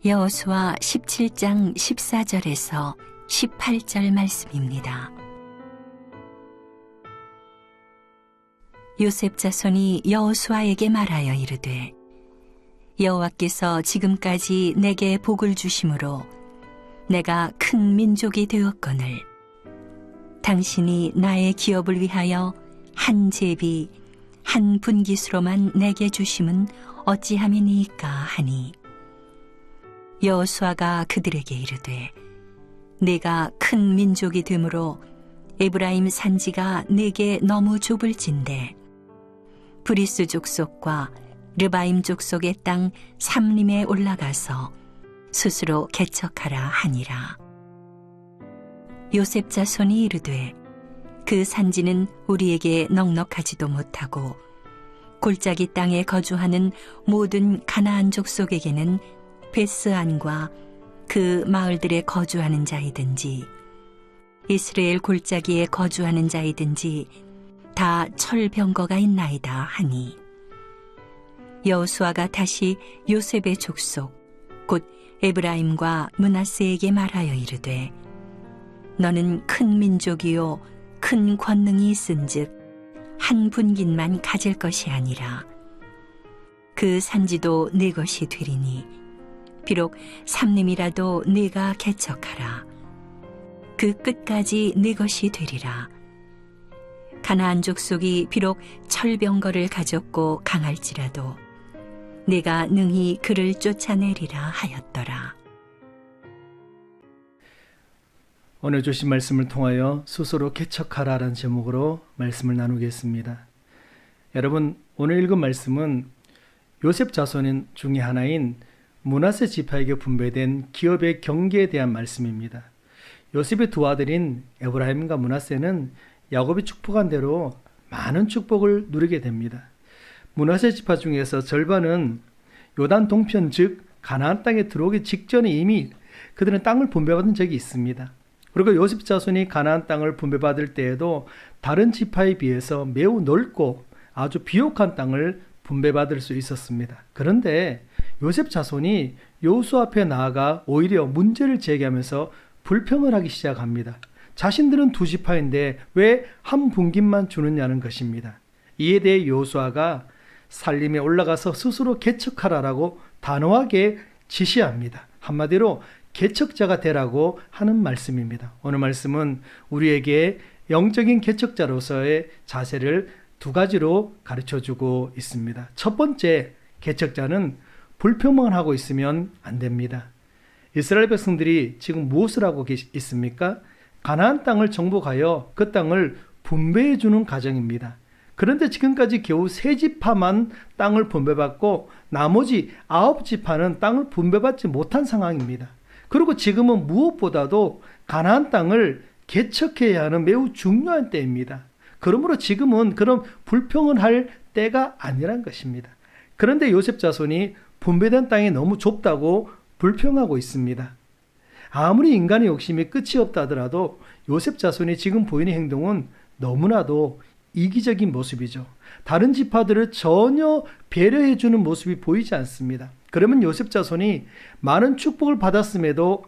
여호수아 17장 14절에서 18절 말씀입니다. 요셉 자손이 여호수아에게 말하여 이르되 여호와께서 지금까지 내게 복을 주심으로 내가 큰 민족이 되었거늘 당신이 나의 기업을 위하여 한 제비 한 분깃으로만 내게 주심은 어찌함이니까 하니 여호수아가 그들에게 이르되 내가 큰 민족이 되므로 에브라임 산지가 내게 너무 좁을진대 브리스 족속과 르바임 족속의 땅 삼림에 올라가서 스스로 개척하라 하니라. 요셉 자손이 이르되 그 산지는 우리에게 넉넉하지도 못하고 골짜기 땅에 거주하는 모든 가나안 족속에게는 베스안과 그 마을들에 거주하는 자이든지 이스라엘 골짜기에 거주하는 자이든지 다 철병거가 있나이다 하니 여호수아가 다시 요셉의 족속 곧 에브라임과 므낫세에게 말하여 이르되 너는 큰 민족이요 큰 권능이 있은즉 한 분깃만 가질 것이 아니라 그 산지도 네 것이 되리니 비록 삼림이라도 네가 개척하라 그 끝까지 네 것이 되리라. 가나안 족속이 비록 철병거를 가졌고 강할지라도 네가 능히 그를 쫓아내리라 하였더라. 오늘 주신 말씀을 통하여 스스로 개척하라라는 제목으로 말씀을 나누겠습니다. 여러분, 오늘 읽은 말씀은 요셉 자손 중에 하나인 므낫세 지파에게 분배된 기업의 경계에 대한 말씀입니다. 요셉의 두 아들인 에브라임과 므낫세는 야곱이 축복한 대로 많은 축복을 누리게 됩니다. 므낫세 지파 중에서 절반은 요단 동편 즉 가나안 땅에 들어오기 직전에 이미 그들은 땅을 분배받은 적이 있습니다. 그리고 요셉 자손이 가나안 땅을 분배받을 때에도 다른 지파에 비해서 매우 넓고 아주 비옥한 땅을 분배받을 수 있었습니다. 그런데 요셉 자손이 여호수아 앞에 나아가 오히려 문제를 제기하면서 불평을 하기 시작합니다. 자신들은 두 지파인데 왜 한 분깃만 주느냐는 것입니다. 이에 대해 여호수아가 살림에 올라가서 스스로 개척하라라고 단호하게 지시합니다. 한마디로 개척자가 되라고 하는 말씀입니다. 오늘 말씀은 우리에게 영적인 개척자로서의 자세를 두 가지로 가르쳐주고 있습니다. 첫 번째, 개척자는 불평만 하고 있으면 안 됩니다. 이스라엘 백성들이 지금 무엇을 하고 있습니까? 가나안 땅을 정복하여 그 땅을 분배해 주는 과정입니다. 그런데 지금까지 겨우 3지파만 땅을 분배받고 나머지 9지파는 땅을 분배받지 못한 상황입니다. 그리고 지금은 무엇보다도 가나안 땅을 개척해야 하는 매우 중요한 때입니다. 그러므로 지금은 그런 불평을 할 때가 아니란 것입니다. 그런데 요셉 자손이 분배된 땅이 너무 좁다고 불평하고 있습니다. 아무리 인간의 욕심이 끝이 없다 하더라도 요셉 자손이 지금 보이는 행동은 너무나도 이기적인 모습이죠. 다른 지파들을 전혀 배려해주는 모습이 보이지 않습니다. 그러면 요셉 자손이 많은 축복을 받았음에도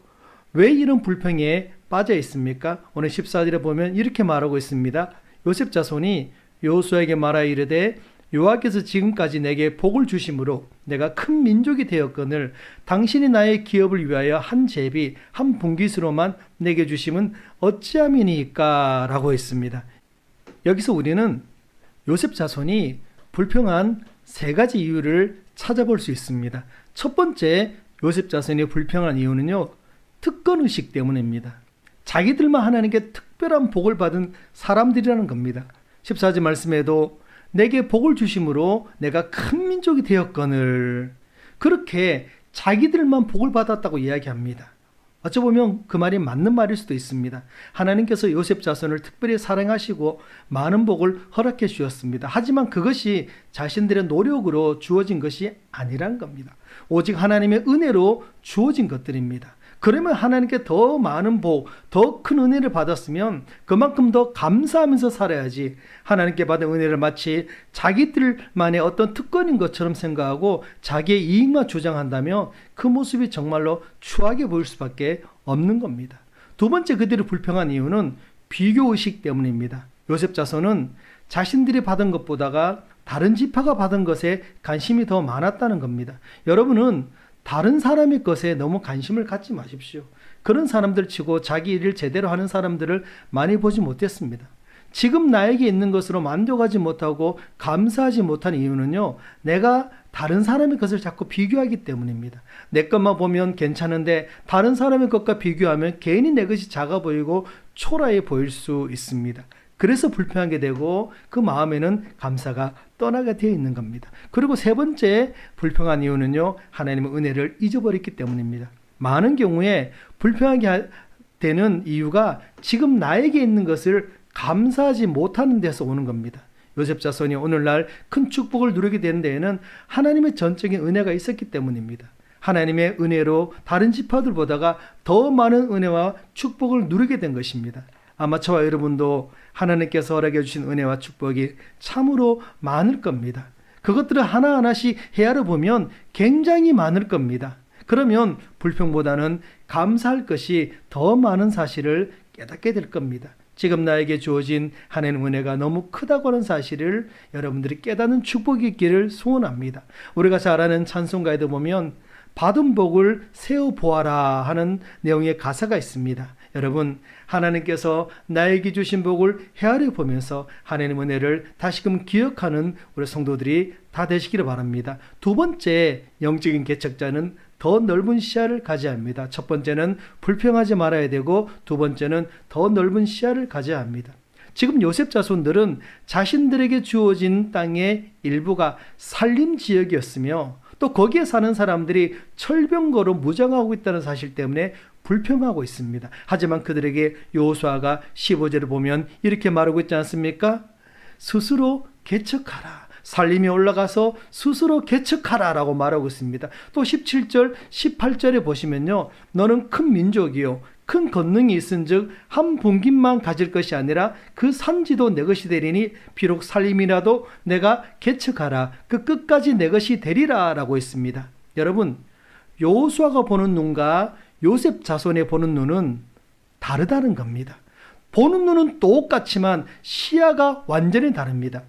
왜 이런 불평에 빠져 있습니까? 오늘 14절에 보면 이렇게 말하고 있습니다. 요셉 자손이 여호수아에게 말하여 이르되 여호와께서 지금까지 내게 복을 주심으로 내가 큰 민족이 되었거늘 당신이 나의 기업을 위하여 한 제비 한 분깃으로만 내게 주심은 어찌함이니까 라고 했습니다. 여기서 우리는 요셉 자손이 불평한 3가지 이유를 찾아볼 수 있습니다. 첫 번째, 요셉 자손이 불평한 이유는요, 특권의식 때문입니다. 자기들만 하나님께 특별한 복을 받은 사람들이라는 겁니다. 14절 말씀에도 내게 복을 주심으로 내가 큰 민족이 되었거늘 그렇게 자기들만 복을 받았다고 이야기합니다. 어쩌보면 그 말이 맞는 말일 수도 있습니다. 하나님께서 요셉 자손을 특별히 사랑하시고 많은 복을 허락해 주셨습니다. 하지만 그것이 자신들의 노력으로 주어진 것이 아니란 겁니다. 오직 하나님의 은혜로 주어진 것들입니다. 그러면 하나님께 더 많은 복, 더 큰 은혜를 받았으면 그만큼 더 감사하면서 살아야지, 하나님께 받은 은혜를 마치 자기들만의 어떤 특권인 것처럼 생각하고 자기의 이익만 주장한다면 그 모습이 정말로 추하게 보일 수밖에 없는 겁니다. 두 번째 그들이 불평한 이유는 비교의식 때문입니다. 요셉 자손은 자신들이 받은 것보다가 다른 지파가 받은 것에 관심이 더 많았다는 겁니다. 여러분은 다른 사람의 것에 너무 관심을 갖지 마십시오. 그런 사람들 치고 자기 일을 제대로 하는 사람들을 많이 보지 못했습니다. 지금 나에게 있는 것으로 만족하지 못하고 감사하지 못한 이유는요, 내가 다른 사람의 것을 자꾸 비교하기 때문입니다. 내 것만 보면 괜찮은데 다른 사람의 것과 비교하면 괜히 내 것이 작아 보이고 초라해 보일 수 있습니다. 그래서 불평하게 되고 그 마음에는 감사가 떠나게 되어 있는 겁니다. 그리고 세 번째 불평한 이유는요, 하나님의 은혜를 잊어버렸기 때문입니다. 많은 경우에 불평하게 되는 이유가 지금 나에게 있는 것을 감사하지 못하는 데서 오는 겁니다. 요셉 자손이 오늘날 큰 축복을 누리게 된 데에는 하나님의 전적인 은혜가 있었기 때문입니다. 하나님의 은혜로 다른 지파들보다가 더 많은 은혜와 축복을 누리게 된 것입니다. 아마 저와 여러분도 하나님께서 허락해 주신 은혜와 축복이 참으로 많을 겁니다. 그것들을 하나하나씩 헤아려 보면 굉장히 많을 겁니다. 그러면 불평보다는 감사할 것이 더 많은 사실을 깨닫게 될 겁니다. 지금 나에게 주어진 하나님의 은혜가 너무 크다고 하는 사실을 여러분들이 깨닫는 축복이 있기를 소원합니다. 우리가 잘 아는 찬송가에도 보면 받은 복을 세어보아라 하는 내용의 가사가 있습니다. 여러분, 하나님께서 나에게 주신 복을 헤아려 보면서 하나님의 은혜를 다시금 기억하는 우리 성도들이 다 되시기를 바랍니다. 두 번째 영적인 개척자는 더 넓은 시야를 가져야 합니다. 첫 번째는 불평하지 말아야 되고 두 번째는 더 넓은 시야를 가져야 합니다. 지금 요셉 자손들은 자신들에게 주어진 땅의 일부가 산림지역이었으며 또 거기에 사는 사람들이 철병거로 무장하고 있다는 사실 때문에 불평하고 있습니다. 하지만 그들에게 여호수아가 15절을 보면 이렇게 말하고 있지 않습니까? 스스로 개척하라. 산림에 올라가서 스스로 개척하라 라고 말하고 있습니다. 또 17절, 18절에 보시면요, 너는 큰 민족이요 큰 권능이 있은즉 한 분깃만 가질 것이 아니라 그 산지도 내 것이 되리니 비록 산림이라도 내가 개척하라. 그 끝까지 내 것이 되리라 라고 했습니다. 여러분, 여호수아가 보는 눈과 요셉 자손의 보는 눈은 다르다는 겁니다. 보는 눈은 똑같지만 시야가 완전히 다릅니다.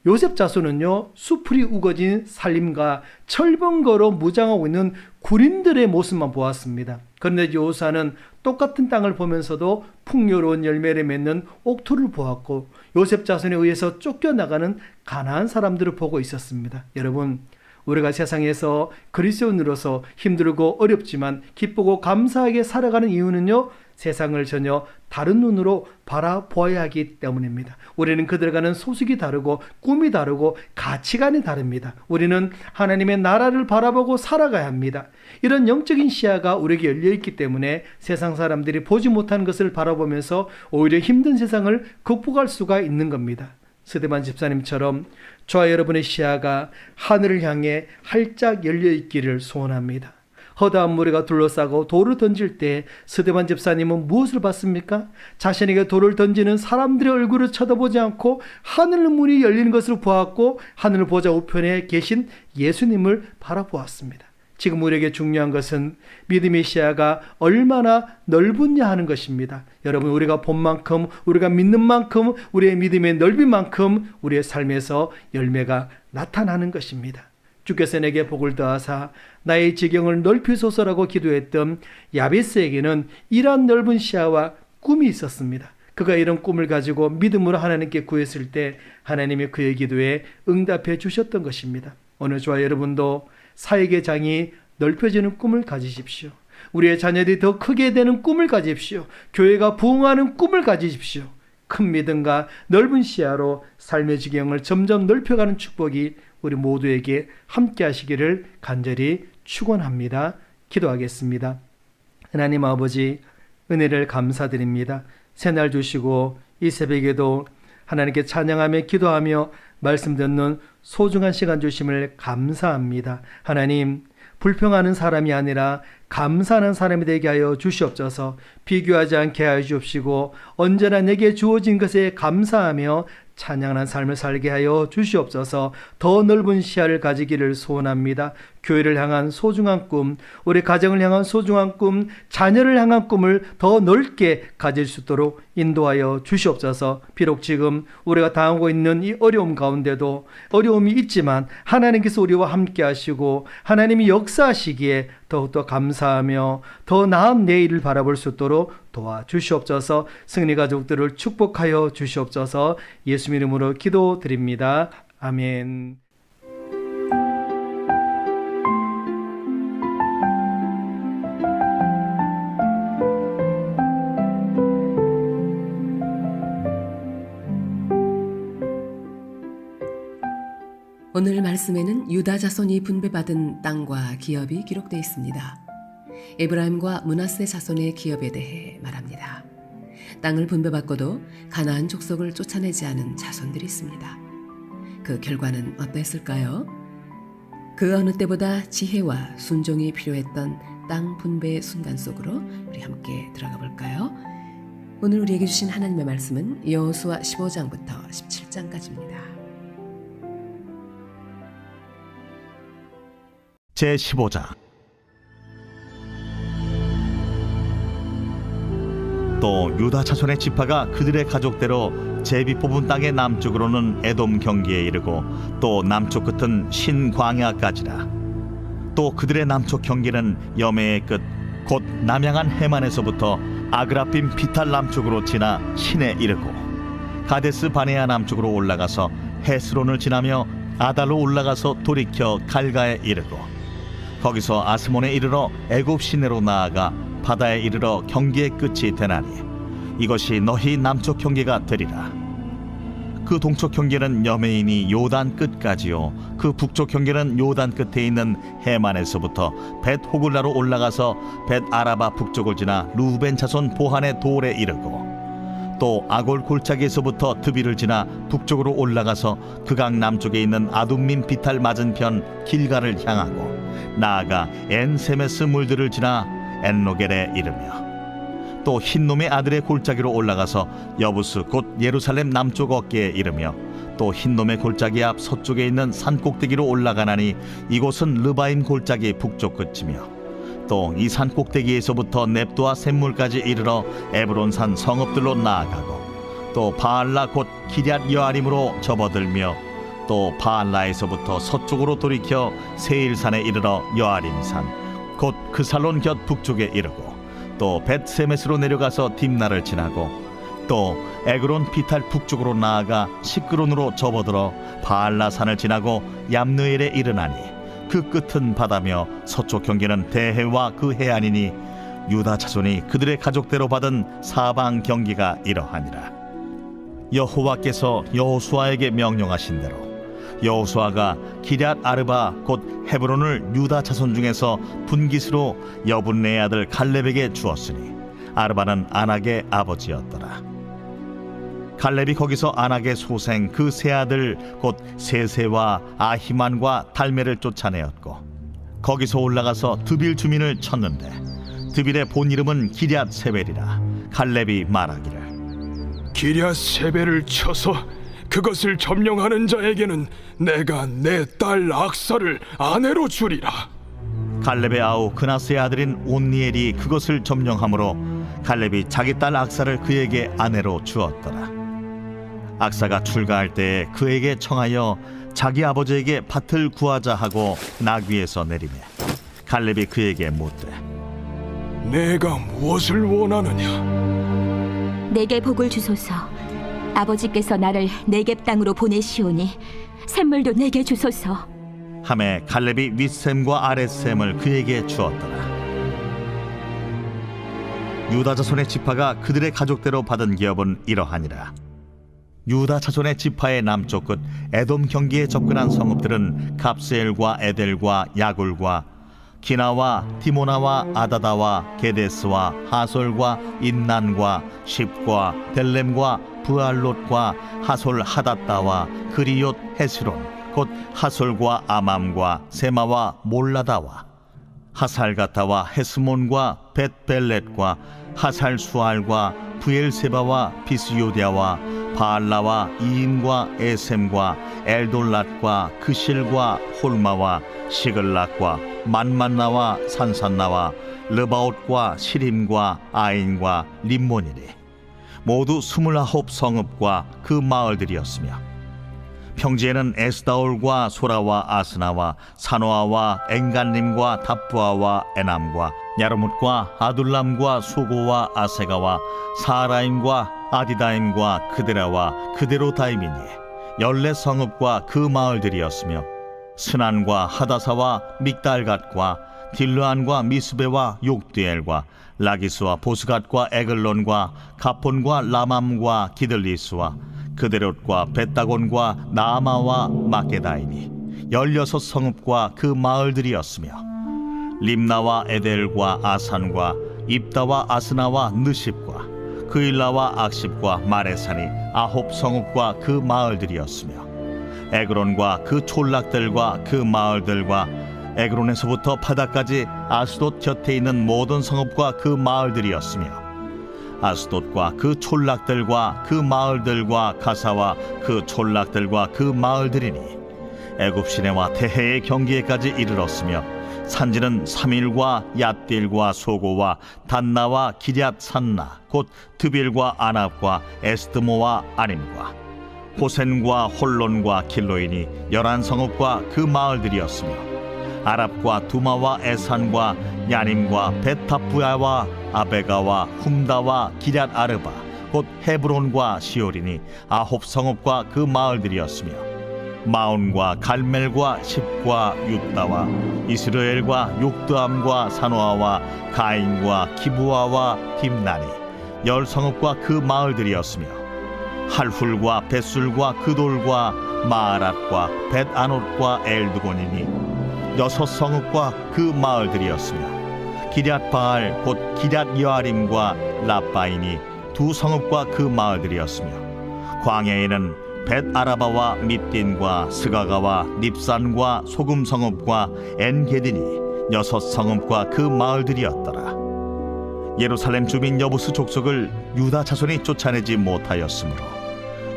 요셉 자손은요, 수풀이 우거진 산림과 철벙거로 무장하고 있는 군인들의 모습만 보았습니다. 그런데 여호수아는 똑같은 땅을 보면서도 풍요로운 열매를 맺는 옥토를 보았고 요셉 자손에 의해서 쫓겨나가는 가나안 사람들을 보고 있었습니다. 여러분, 우리가 세상에서 그리스도인으로서 힘들고 어렵지만 기쁘고 감사하게 살아가는 이유는요, 세상을 전혀 다른 눈으로 바라보아야 하기 때문입니다. 우리는 그들 가는 소식이 다르고 꿈이 다르고 가치관이 다릅니다. 우리는 하나님의 나라를 바라보고 살아가야 합니다. 이런 영적인 시야가 우리에게 열려있기 때문에 세상 사람들이 보지 못한 것을 바라보면서 오히려 힘든 세상을 극복할 수가 있는 겁니다. 스데반 집사님처럼 저와 여러분의 시야가 하늘을 향해 활짝 열려있기를 소원합니다. 허다한 무리가 둘러싸고 돌을 던질 때 스데반 집사님은 무엇을 봤습니까? 자신에게 돌을 던지는 사람들의 얼굴을 쳐다보지 않고 하늘 문이 열리는 것을 보았고 하늘 보좌 우편에 계신 예수님을 바라보았습니다. 지금 우리에게 중요한 것은 믿음의 시야가 얼마나 넓으냐 하는 것입니다. 여러분, 우리가 본 만큼, 우리가 믿는 만큼, 우리의 믿음의 넓이인 만큼 우리의 삶에서 열매가 나타나는 것입니다. 주께서 내게 복을 더하사 나의 지경을 넓히소서라고 기도했던 야베스에게는 이러한 넓은 시야와 꿈이 있었습니다. 그가 이런 꿈을 가지고 믿음으로 하나님께 구했을 때 하나님이 그의 기도에 응답해 주셨던 것입니다. 오늘 저와 여러분도 사역의 장이 넓혀지는 꿈을 가지십시오. 우리의 자녀들이 더 크게 되는 꿈을 가지십시오. 교회가 부흥하는 꿈을 가지십시오. 큰 믿음과 넓은 시야로 삶의 지경을 점점 넓혀가는 축복이 우리 모두에게 함께 하시기를 간절히 축원합니다. 기도하겠습니다. 하나님 아버지, 은혜를 감사드립니다. 새날 주시고 이 새벽에도 하나님께 찬양하며 기도하며 말씀 듣는 소중한 시간 주심을 감사합니다. 하나님, 불평하는 사람이 아니라 감사하는 사람이 되게 하여 주시옵소서. 비교하지 않게 하여 주옵시고 언제나 내게 주어진 것에 감사하며 찬양하는 삶을 살게 하여 주시옵소서. 더 넓은 시야를 가지기를 소원합니다. 교회를 향한 소중한 꿈, 우리 가정을 향한 소중한 꿈, 자녀를 향한 꿈을 더 넓게 가질 수 있도록 인도하여 주시옵소서. 비록 지금 우리가 당하고 있는 이 어려움 가운데도 어려움이 있지만 하나님께서 우리와 함께 하시고 하나님이 역사하시기에 더욱더 감사하며 더 나은 내일을 바라볼 수 있도록 도와주시옵소서. 승리 가족들을 축복하여 주시옵소서. 예수 이름으로 기도드립니다. 아멘. 오늘 말씀에는 유다 자손이 분배받은 땅과 기업이 기록되어 있습니다. 에브라임과 므낫세 자손의 기업에 대해 말합니다. 땅을 분배받고도 가나안 족속을 쫓아내지 않은 자손들이 있습니다. 그 결과는 어땠을까요? 그 어느 때보다 지혜와 순종이 필요했던 땅 분배의 순간 속으로 우리 함께 들어가 볼까요? 오늘 우리에게 주신 하나님의 말씀은 여호수아 15장부터 17장까지입니다. 제15장. 또 유다 자손의 지파가 그들의 가족대로 제비 뽑은 땅의 남쪽으로는 에돔 경기에 이르고 또 남쪽 끝은 신광야까지라. 또 그들의 남쪽 경계는 여매의 끝 곧 남양한 해만에서부터 아그라빔 비탈 남쪽으로 지나 신에 이르고 가데스 바네아 남쪽으로 올라가서 헤스론을 지나며 아달로 올라가서 돌이켜 갈가에 이르고 거기서 아스몬에 이르러 애굽 시내로 나아가 바다에 이르러 경계의 끝이 되나니 이것이 너희 남쪽 경계가 되리라. 그 동쪽 경계는 여메인이 요단 끝까지요 그 북쪽 경계는 요단 끝에 있는 해만에서부터 벳 호글라로 올라가서 벳 아라바 북쪽을 지나 루벤 자손 보한의 돌에 이르고 또 아골 골짜기에서부터 드비를 지나 북쪽으로 올라가서 그강 남쪽에 있는 아둠민 비탈 맞은편 길가를 향하고 나아가 엔세메스 물들을 지나 엔로겔에 이르며 또 흰놈의 아들의 골짜기로 올라가서 여부스 곧 예루살렘 남쪽 어깨에 이르며 또 흰놈의 골짜기 앞 서쪽에 있는 산 꼭대기로 올라가나니 이곳은 르바임 골짜기 북쪽 끝이며 또 이 산 꼭대기에서부터 넵도아 샘물까지 이르러 에브론산 성읍들로 나아가고 또 바알라 곧 기럇 여아림으로 접어들며 또 바알라에서부터 서쪽으로 돌이켜 세일산에 이르러 여아림산 곧 그 살론 곁 북쪽에 이르고 또 벳세메스로 내려가서 딥나를 지나고 또 에그론 비탈 북쪽으로 나아가 시끄론으로 접어들어 바알라산을 지나고 얌느엘에 이르나니 그 끝은 바다며 서쪽 경계는 대해와 그 해안이니 유다 자손이 그들의 가족대로 받은 사방 경계가 이러하니라. 여호와께서 여호수아에게 명령하신 대로 여호수아가 기럇 아르바 곧 헤브론을 유다 자손 중에서 분깃으로 여분네의 아들 갈렙에게 주었으니 아르바는 아낙의 아버지였더라. 갈렙이 거기서 아낙의 소생 그 세 아들 곧 세세와 아히만과 달메를 쫓아내었고 거기서 올라가서 드빌 주민을 쳤는데 드빌의 본 이름은 기럇 세벨이라. 갈렙이 말하기를 기럇 세벨을 쳐서 그것을 점령하는 자에게는 내가 내 딸 악사를 아내로 주리라. 갈렙의 아우 그나스의 아들인 온니엘이 그것을 점령하므로 갈렙이 자기 딸 악사를 그에게 아내로 주었더라. 악사가 출가할 때에 그에게 청하여 자기 아버지에게 밭을 구하자 하고 나귀에서 내리매 갈렙이 그에게 묻되 내가 무엇을 원하느냐? 내게 복을 주소서. 아버지께서 나를 네겝 땅으로 보내시오니 샘물도 내게 주소서. 하매 갈렙이 윗샘과 아랫샘을 그에게 주었더라. 유다 자손의 지파가 그들의 가족대로 받은 기업은 이러하니라. 유다 자손의 지파의 남쪽 끝 에돔 경기에 접근한 성읍들은 갑스엘과 에델과 야굴과 기나와 디모나와 아다다와 게데스와 하솔과 인난과 십과 델렘과 부알롯과 하솔 하닷다와 그리옷 헤스론 곧 하솔과 아맘과 세마와 몰라다와 하살가타와 헤스몬과 벳벨렛과 하살수알과 부엘세바와 비스요디아와 바알라와 이인과 에셈과 엘돌랏과 그실과 홀마와 시글락과 만만나와 산산나와 르바옷과 시림과 아인과 림몬이니 모두 29 성읍과 그 마을들이었으며 평지에는 에스다올과 소라와 아스나와 사노아와 엥간림과 답부아와 에남과 야르뭇과 아둘람과 수고와 아세가와 사라임과 아디다임과 그데라와 그데로다임이니 14성읍과 그 마을들이었으며 스난과 하다사와 믹달갓과 딜르안과 미스베와 욕디엘과 라기스와 보스갓과 에글론과 가폰과 라맘과 기들리스와 그데롯과 벳다곤과 나아마와 마게다이니 16성읍과 그 마을들이었으며 림나와 에델과 아산과 입다와 아스나와 느십과 그일라와 악십과 마레산이 9성읍과 그 마을들이었으며 에그론과 그 촌락들과 그 마을들과 에그론에서부터 바다까지 아스돗 곁에 있는 모든 성읍과 그 마을들이었으며 아스돗과 그 촌락들과 그 마을들과 가사와 그 촌락들과 그 마을들이니 애굽 시내와 대해의 경계까지 이르렀으며 산지는 삼일과 얏딜과 소고와 단나와 기럇 산나 곧 드빌과 아납과 에스드모와 아님과 호센과 홀론과 길로인이 11성읍과 그 마을들이었으며 아랍과 두마와 에산과 야님과 베타부야와 아베가와 훔다와 기럇 아르바 곧 헤브론과 시올이니 9성읍과 그 마을들이었으며 마온과 갈멜과 십과 윳다와 이스라엘과 욕드암과 사노아와 가인과 기부아와 딥나니 10성읍과 그 마을들이었으며 할훌과 벳술과 그돌과 마아랏과 벳아롯과 엘드곤이니 6성읍과 그 마을들이었으며 기럇바알 곧 기럇여아림과 라바인이 2성읍과 그 마을들이었으며 광야에는 벳아라바와 밑딘과 스가가와 닙산과 소금성읍과 엔게딘이 6성읍과 그 마을들이었더라. 예루살렘 주민 여부스 족속을 유다 자손이 쫓아내지 못하였으므로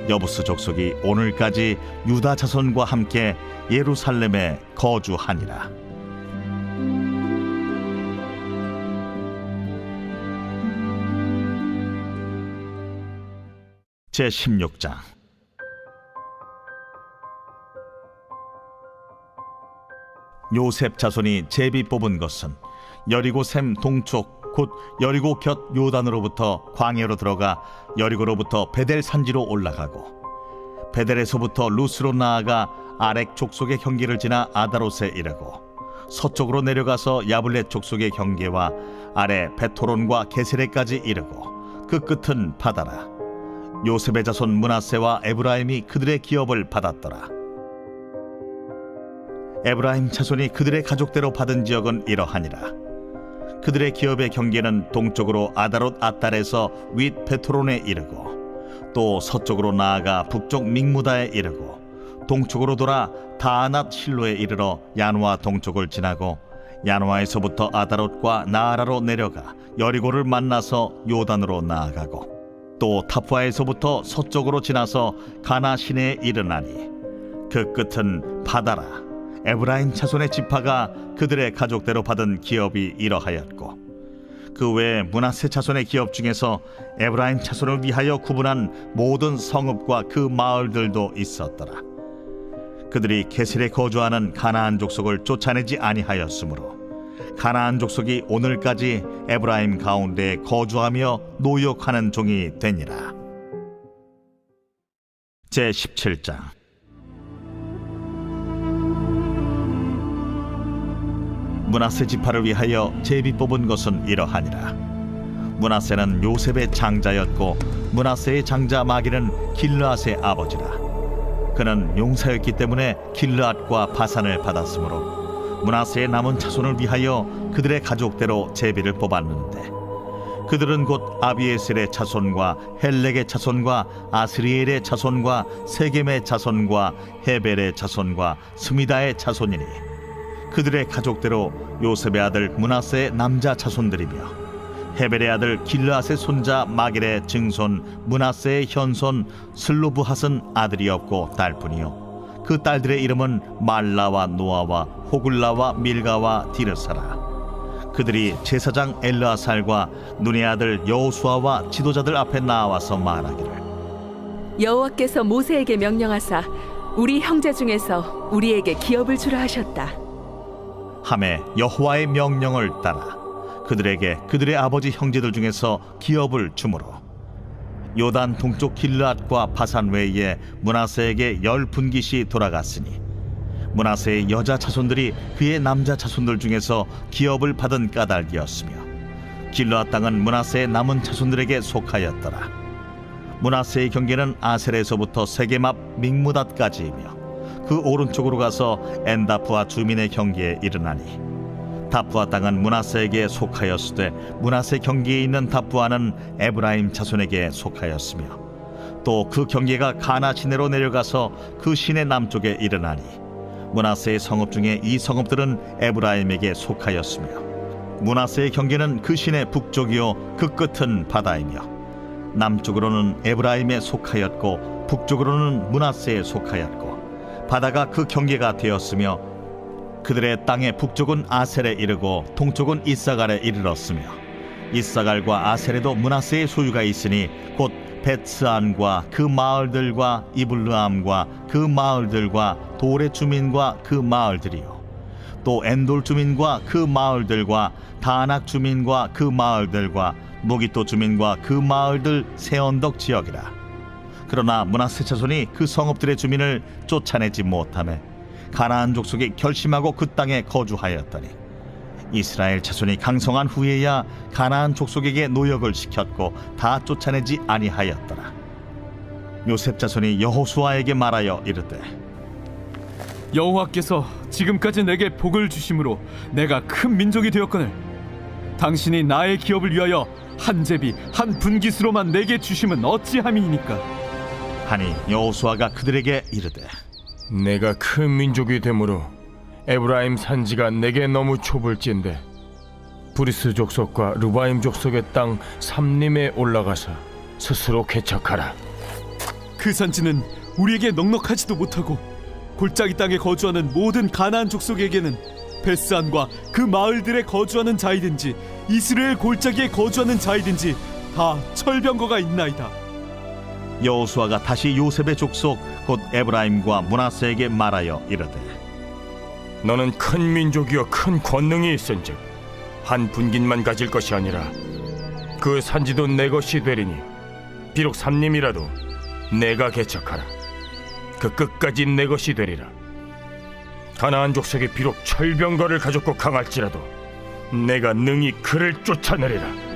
여부스 족속이 오늘까지 유다 자손과 함께 예루살렘에 거주하니라. 제16장. 요셉 자손이 제비 뽑은 것은 여리고 샘 동쪽 곧 여리고 곁 요단으로부터 광야로 들어가 여리고로부터 베델 산지로 올라가고 베델에서부터 루스로 나아가 아렉 족속의 경계를 지나 아다롯에 이르고 서쪽으로 내려가서 야블렛 족속의 경계와 아래 베토론과 게세레까지 이르고 그 끝은 바다라. 요셉의 자손 므낫세와 에브라임이 그들의 기업을 받았더라. 에브라임 자손이 그들의 가족대로 받은 지역은 이러하니라. 그들의 기업의 경계는 동쪽으로 아다롯 아달에서 윗 베토론에 이르고 또 서쪽으로 나아가 북쪽 믹무다에 이르고 동쪽으로 돌아 다아낫 실로에 이르러 야누아 동쪽을 지나고 야누아에서부터 아다롯과 나아라로 내려가 여리고를 만나서 요단으로 나아가고 또 타푸아에서부터 서쪽으로 지나서 가나 시내에 이르나니 그 끝은 바다라. 에브라임 자손의 지파가 그들의 가족대로 받은 기업이 이러하였고 그 외에 므낫세 자손의 기업 중에서 에브라임 자손을 위하여 구분한 모든 성읍과 그 마을들도 있었더라. 그들이 게셀에 거주하는 가나안 족속을 쫓아내지 아니하였으므로 가나안 족속이 오늘까지 에브라임 가운데 거주하며 노역하는 종이 되니라. 제17장. 므낫세 지파를 위하여 제비 뽑은 것은 이러하니라. 므낫세는 요셉의 장자였고 므낫세의 장자 마기는 길르앗의 아버지라. 그는 용사였기 때문에 길르앗과 바산을 받았으므로 므낫세의 남은 자손을 위하여 그들의 가족대로 제비를 뽑았는데 그들은 곧 아비에셀의 자손과 헬렉의 자손과 아스리엘의 자손과 세겜의 자손과 헤벨의 자손과 스미다의 자손이니 그들의 가족대로 요셉의 아들 므낫세의 남자 자손들이며 헤벨의 아들 길르앗의 손자 마길의 증손 므낫세의 현손 슬로브핫은 아들이 없고 딸뿐이요 그 딸들의 이름은 말라와 노아와 호글라와 밀가와 디르사라. 그들이 제사장 엘르아살과 눈의 아들 여호수아와 지도자들 앞에 나와서 말하기를 여호와께서 모세에게 명령하사 우리 형제 중에서 우리에게 기업을 주라 하셨다. 하매 여호와의 명령을 따라 그들에게 그들의 아버지 형제들 중에서 기업을 주므로 요단 동쪽 길르앗과 바산 외에 므낫세에게 10분깃이 돌아갔으니 므낫세의 여자 자손들이 그의 남자 자손들 중에서 기업을 받은 까닭이었으며 길르앗 땅은 므낫세의 남은 자손들에게 속하였더라. 므낫세의 경계는 아셀에서부터 세겜 앞 믹무닷까지이며 그 오른쪽으로 가서 엔다프와 주민의 경계에 이르나니 다프아 땅은 므낫세에게 속하였으되 므낫세 경계에 있는 다프아는 에브라임 자손에게 속하였으며 또 그 경계가 가나 시내로 내려가서 그 시내 남쪽에 이르나니 므낫세의 성읍 중에 이 성읍들은 에브라임에게 속하였으며 므낫세의 경계는 그 시내 북쪽이요 그 끝은 바다이며 남쪽으로는 에브라임에 속하였고 북쪽으로는 므낫세에 속하였고 바다가 그 경계가 되었으며 그들의 땅의 북쪽은 아셀에 이르고 동쪽은 이사갈에 이르렀으며 이사갈과 아셀에도 므낫세의 소유가 있으니 곧 벳스안과 그 마을들과 이블르암과 그 마을들과 돌의 주민과 그 마을들이요 또 엔돌 주민과 그 마을들과 다낙 주민과 그 마을들과 무기토 주민과 그 마을들 세 언덕 지역이라. 그러나 므낫세 자손이 그 성읍들의 주민을 쫓아내지 못하매 가나안 족속이 결심하고 그 땅에 거주하였더니 이스라엘 자손이 강성한 후에야 가나안 족속에게 노역을 시켰고 다 쫓아내지 아니하였더라. 요셉 자손이 여호수아에게 말하여 이르되 여호와께서 지금까지 내게 복을 주심으로 내가 큰 민족이 되었거늘 당신이 나의 기업을 위하여 한 제비 한 분깃으로만 내게 주심은 어찌함이니까. 하니 여호수아가 그들에게 이르되 내가 큰 민족이 되므로 에브라임 산지가 내게 너무 좁을진데 브리스 족속과 르바임 족속의 땅 삼림에 올라가서 스스로 개척하라. 그 산지는 우리에게 넉넉하지도 못하고 골짜기 땅에 거주하는 모든 가나안 족속에게는 베스안과 그 마을들에 거주하는 자이든지 이스라엘 골짜기에 거주하는 자이든지 다 철병거가 있나이다. 여호수아가 다시 요셉의 족속 곧 에브라임과 므낫세에게 말하여 이르되 너는 큰 민족이요 큰 권능이 있은즉 한 분깃만 가질 것이 아니라 그 산지도 내 것이 되리니 비록 삼림이라도 내가 개척하라. 그 끝까지 내 것이 되리라. 가나안 족속이 비록 철병거를 가졌고 강할지라도 내가 능히 그를 쫓아내리라.